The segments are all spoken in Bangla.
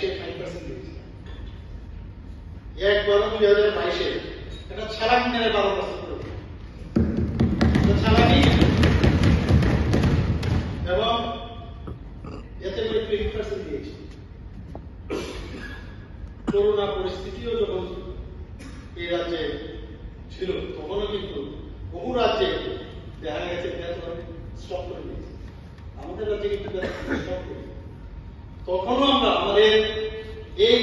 2022-এ 5% দিয়েছে, একবারও 2022-এ এটা ছাড়ানি মেরে 12% করে ছাড়ানি, এবং এতে করে 20% দিয়েছে। করোনা পরিস্থিতিও যখন এই রাজ্যে ছিল তখনও কিন্তু বহু রাজ্যে দেখা গেছে বেতন স্টপ করে দিয়েছে, আমাদের রাজ্যে কিন্তু বেতন স্টপ করে, তখনও আমরা আমাদের এই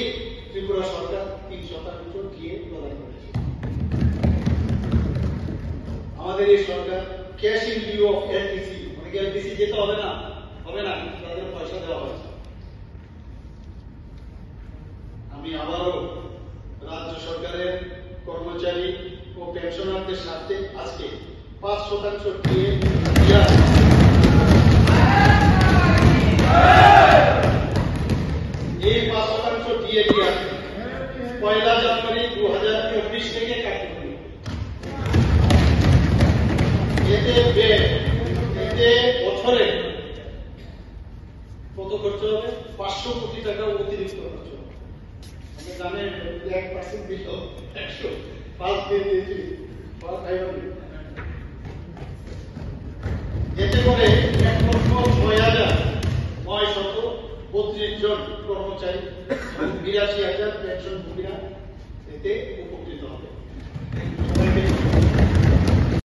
ত্রিপুরা সরকার 3% দিয়ে প্রদান করেছে। আমাদের এই সরকার cash in lieu of LTC, অনেকে এলটিসি যেতে হবে না তাদের পয়সা দেওয়া হয়েছে। আমি আবারও রাজ্য সরকারের কর্মচারী ও পেনশনারদের সাথে আজকে 5% দিয়ে এই 5% দিয়ে দিয়া 1 জানুয়ারি 2024 থেকে কাটতে হবে। এতে বছরে কত খরচ হবে? 500 কোটি টাকা অতিরিক্ত খরচ হবে। আপনি জানেন 1% দিল 100, 5 দিয়ে দিয়েছি 500। এতে করে 1,06,932 জন কর্মচারী এবং 82,000 পেনশনভোগীরা এতে উপকৃত হবে।